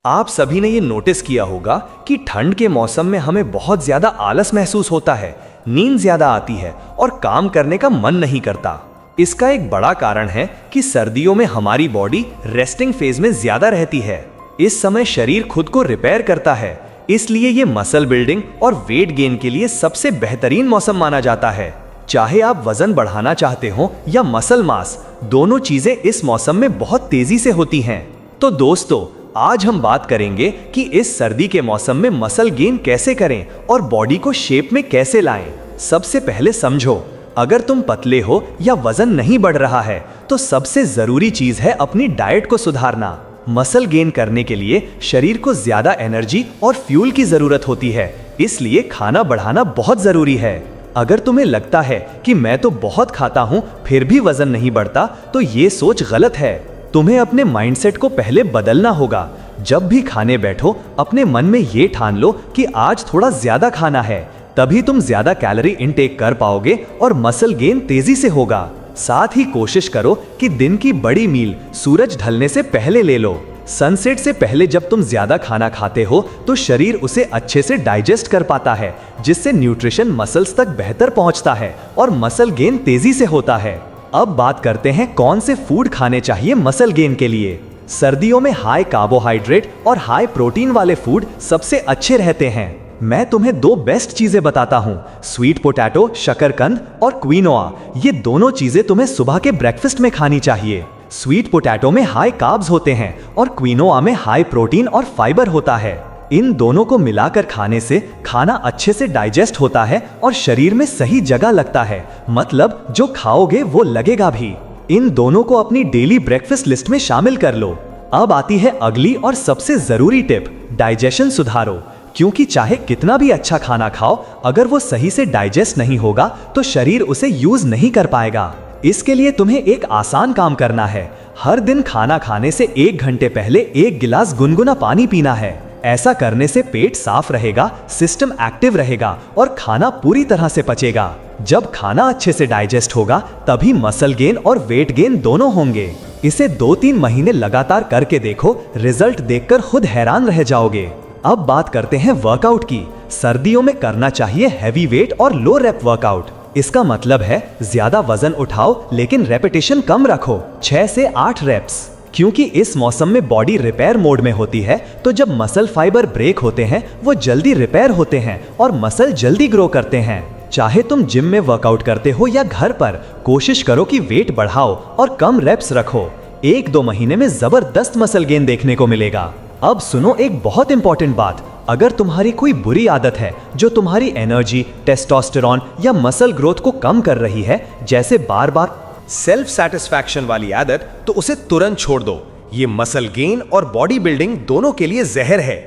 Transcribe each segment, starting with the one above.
आप सभी ने ये नोटिस किया होगा कि ठंड के मौसम में हमें बहुत ज्यादा आलस महसूस होता है, नींद ज्यादा आती है और काम करने का मन नहीं करता। इसका एक बड़ा कारण है कि सर्दियों में हमारी बॉडी रेस्टिंग फेज में ज्यादा रहती है। इस समय शरीर खुद को रिपेयर करता है, इसलिए ये मसल बिल्डिंग और वेट गेन के लिए सबसे बेहतरीन मौसम माना जाता है। चाहे आप वजन बढ़ाना चाहते हो या मसल मास, दोनों चीजें इस मौसम में बहुत तेजी से होती हैं। तो दोस्तों, आज हम बात करेंगे कि इस सर्दी के मौसम में मसल गेन कैसे करें और बॉडी को शेप में कैसे लाएं। सबसे पहले समझो, अगर तुम पतले हो या वजन नहीं बढ़ रहा है तो सबसे जरूरी चीज है अपनी डाइट को सुधारना। मसल गेन करने के लिए शरीर को ज्यादा एनर्जी और फ्यूल की जरूरत होती है, इसलिए खाना बढ़ाना बहुत जरूरी है। अगर तुम्हें लगता है कि मैं तो बहुत खाता हूँ फिर भी वजन नहीं बढ़ता, तो ये सोच गलत है। तुम्हें अपने माइंडसेट को पहले बदलना होगा। जब भी खाने बैठो, अपने मन में ये ठान लो कि आज थोड़ा ज्यादा खाना है, तभी तुम ज्यादा कैलोरी इनटेक कर पाओगे और मसल गेन तेजी से होगा। साथ ही कोशिश करो कि दिन की बड़ी मील सूरज ढलने से पहले ले लो। सनसेट से पहले जब तुम ज्यादा खाना खाते हो तो शरीर उसे अच्छे से डाइजेस्ट कर पाता है, जिससे न्यूट्रिशन मसल्स तक बेहतर पहुंचता है और मसल गेन तेजी से होता है। अब बात करते हैं कौन से फूड खाने चाहिए मसल गेन के लिए। सर्दियों में हाई कार्बोहाइड्रेट और हाई प्रोटीन वाले फूड सबसे अच्छे रहते हैं। मैं तुम्हें दो बेस्ट चीजें बताता हूँ, स्वीट पोटैटो, शकरकंद और क्विनोआ। ये दोनों चीजें तुम्हें सुबह के ब्रेकफास्ट में खानी चाहिए। स्वीट पोटैटो में हाई कार्ब्स होते हैं और क्विनोआ में हाई प्रोटीन और फाइबर होता है। इन दोनों को मिलाकर खाने से खाना अच्छे से डाइजेस्ट होता है और शरीर में सही जगह लगता है, मतलब जो खाओगे वो लगेगा भी। इन दोनों को अपनी डेली ब्रेकफास्ट लिस्ट में शामिल कर लो। अब आती है अगली और सबसे जरूरी टिप, डाइजेशन सुधारो। क्योंकि चाहे कितना भी अच्छा खाना खाओ, अगर वो सही से डाइजेस्ट नहीं होगा तो शरीर उसे यूज नहीं कर पाएगा। इसके लिए तुम्हें एक आसान काम करना है। हर दिन खाना खाने से 1 घंटे पहले 1 गिलास गुनगुना पानी पीना है। ऐसा करने से पेट साफ रहेगा, सिस्टम एक्टिव रहेगा और खाना पूरी तरह से पचेगा। जब खाना अच्छे से डाइजेस्ट होगा तभी मसल गेन और वेट गेन दोनों होंगे। इसे 2-3 महीने लगातार करके देखो, रिजल्ट देखकर खुद हैरान रह जाओगे। अब बात करते हैं वर्कआउट की। सर्दियों में करना चाहिए हैवी वेट और लो रेप वर्कआउट। इसका मतलब है ज्यादा वजन उठाओ लेकिन रेपिटेशन कम रखो, 6 से 8 रेप्स। क्योंकि इस मौसम में बॉडी रिपेयर मोड में होती है, तो जब मसल फाइबर ब्रेक होते हैं वो जल्दी रिपेयर होते हैं और मसल जल्दी ग्रो करते हैं। चाहे तुम जिम में वर्कआउट करते हो या घर पर, कोशिश करो कि वेट बढ़ाओ और कम रेप्स रखो। 1-2 महीने में जबरदस्त मसल गेन देखने को मिलेगा। अब सुनो एक बहुत इंपॉर्टेंट बात, अगर तुम्हारी कोई बुरी आदत है जो तुम्हारी एनर्जी, टेस्टोस्टेरॉन या मसल ग्रोथ को कम कर रही है, जैसे बार बार सेल्फ सेटिस्फैक्शन वाली आदत, तो उसे तुरंत छोड़ दो। ये मसल गेन और बॉडी बिल्डिंग दोनों के लिए जहर है।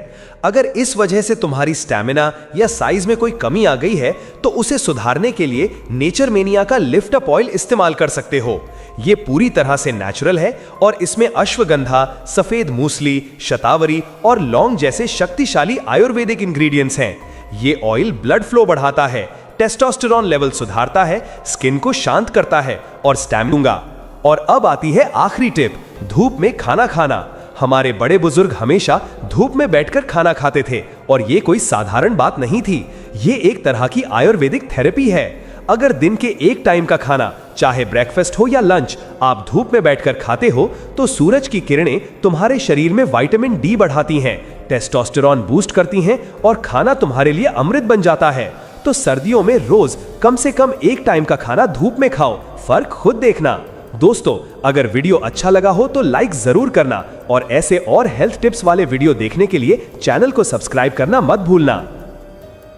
अगर इस वजह से तुम्हारी स्टैमिना या साइज में कोई कमी आ गई है तो उसे सुधारने के लिए नेचर मेनिया का लिफ्ट अप ऑयल इस्तेमाल कर सकते हो। ये पूरी तरह से नेचुरल है और इसमें अश्वगंधा, सफेद मूसली, शतावरी और लौंग जैसे शक्तिशाली आयुर्वेदिक इंग्रेडिएंट्स हैं। ये ऑयल ब्लड फ्लो बढ़ाता है, टेस्टोस्टेरॉन लेवल सुधारता है, स्किन को शांत करता है और स्टैमिना। और अब आती है आखिरी टिप, धूप में खाना खाना। हमारे बड़े बुजुर्ग हमेशा धूप में बैठकर खाना खाते थे और ये कोई साधारण बात नहीं थी। ये एक तरह की आयुर्वेदिक थेरेपी है। अगर दिन के एक टाइम का खाना, चाहे ब्रेकफास्ट हो या लंच, आप धूप में बैठकर खाते हो तो सूरज की किरणें तुम्हारे शरीर में विटामिन डी बढ़ाती हैं, टेस्टोस्टेरॉन बूस्ट करती हैं और खाना तुम्हारे लिए अमृत बन जाता है। तो सर्दियों में रोज कम से कम 1 टाइम का खाना धूप में खाओ, फर्क खुद देखना। दोस्तों, अगर वीडियो अच्छा लगा हो तो लाइक जरूर करना और ऐसे और हेल्थ टिप्स वाले वीडियो देखने के लिए चैनल को सब्सक्राइब करना मत भूलना।